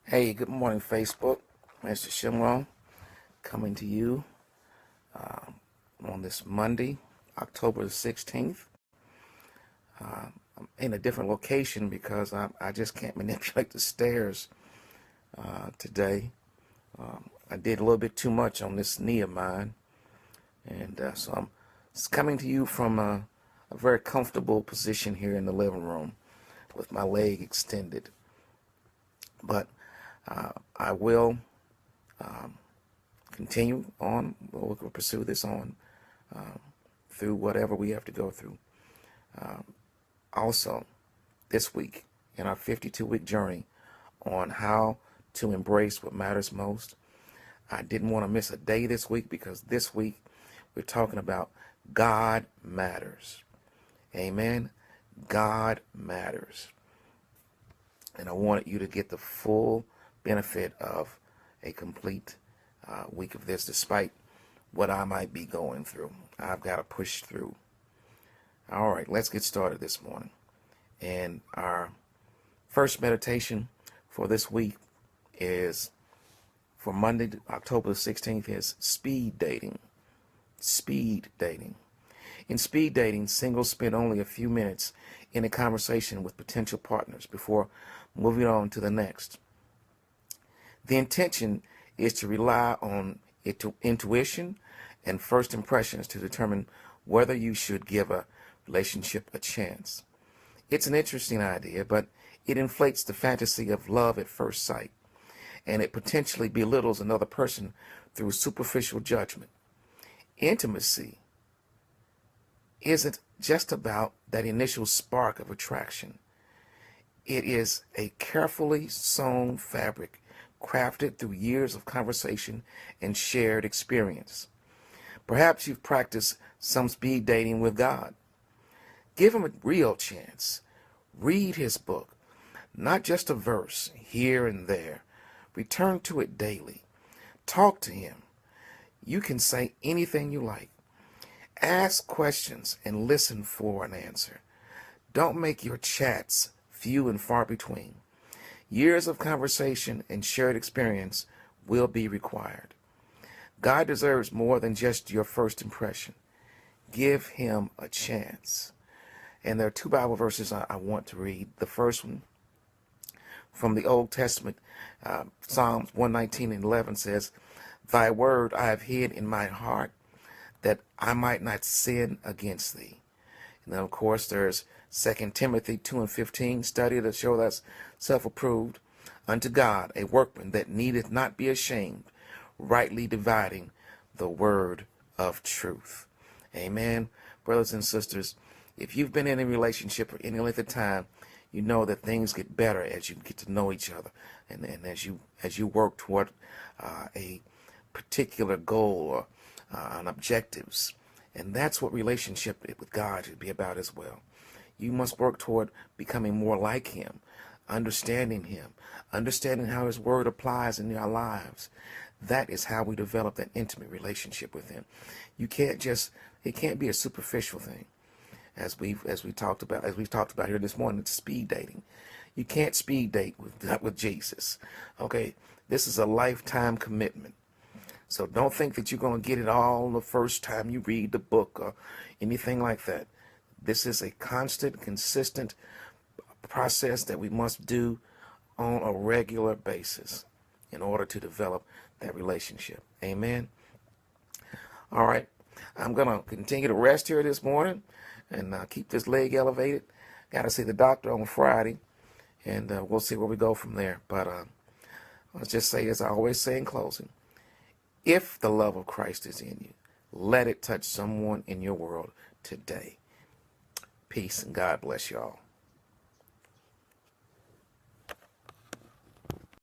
Hey, good morning, Facebook. Mr. Shimron coming to you on this Monday, October the 16th. I'm in a different location because I just can't manipulate the stairs today. I did a little bit too much on this knee of mine, and so I'm coming to you from a very comfortable position here in the living room with my leg extended. But I will continue on. We'll pursue this on through whatever we have to go through. Also, this week in our 52-week journey on how to embrace what matters most, I didn't want to miss a day this week because this week we're talking about God matters. Amen. God matters. And I wanted you to get the full benefit of a complete week of this, despite what I might be going through. I've got to push through. All right, let's get started this morning. And our first meditation for this week is for Monday, October 16th, is speed dating. Speed dating. In speed dating, singles spend only a few minutes in a conversation with potential partners before moving on to the next. The intention is to rely on intuition and first impressions to determine whether you should give a relationship a chance. It's an interesting idea, but it inflates the fantasy of love at first sight, and it potentially belittles another person through superficial judgment. Intimacy isn't just about that initial spark of attraction. It is a carefully sewn fabric crafted through years of conversation and shared experience. Perhaps you've practiced some speed dating with God. Give him a real chance. Read his book, not just a verse here and there. Return to it daily. Talk to him. You can say anything you like. Ask questions and listen for an answer. Don't make your chats few and far between. Years of conversation and shared experience will be required. God deserves more than just your first impression. Give him a chance. And there are two Bible verses I want to read. The first one from the Old Testament, Psalms 119:11 says, "Thy word I have hid in my heart, that I might not sin against thee." And then, of course, there's 2 Timothy 2:15, "Study to show that's self-approved unto God, a workman that needeth not be ashamed, rightly dividing the word of truth." Amen. Brothers and sisters, if you've been in a relationship for any length of time, you know that things get better as you get to know each other, and as you work toward a particular goal or on objectives. And that's what relationship with God should be about as well. You must work toward becoming more like him, understanding how his word applies in our lives. That is how we develop that intimate relationship with him. It can't be a superficial thing. As we've talked about here this morning, it's speed dating. You can't speed date with Jesus. Okay? This is a lifetime commitment. So don't think that you're going to get it all the first time you read the book or anything like that. This is a constant, consistent process that we must do on a regular basis in order to develop that relationship. Amen. All right. I'm going to continue to rest here this morning and keep this leg elevated. Got to see the doctor on Friday, and we'll see where we go from there. But let's just say, as I always say in closing, if the love of Christ is in you, let it touch someone in your world today. Peace and God bless you all.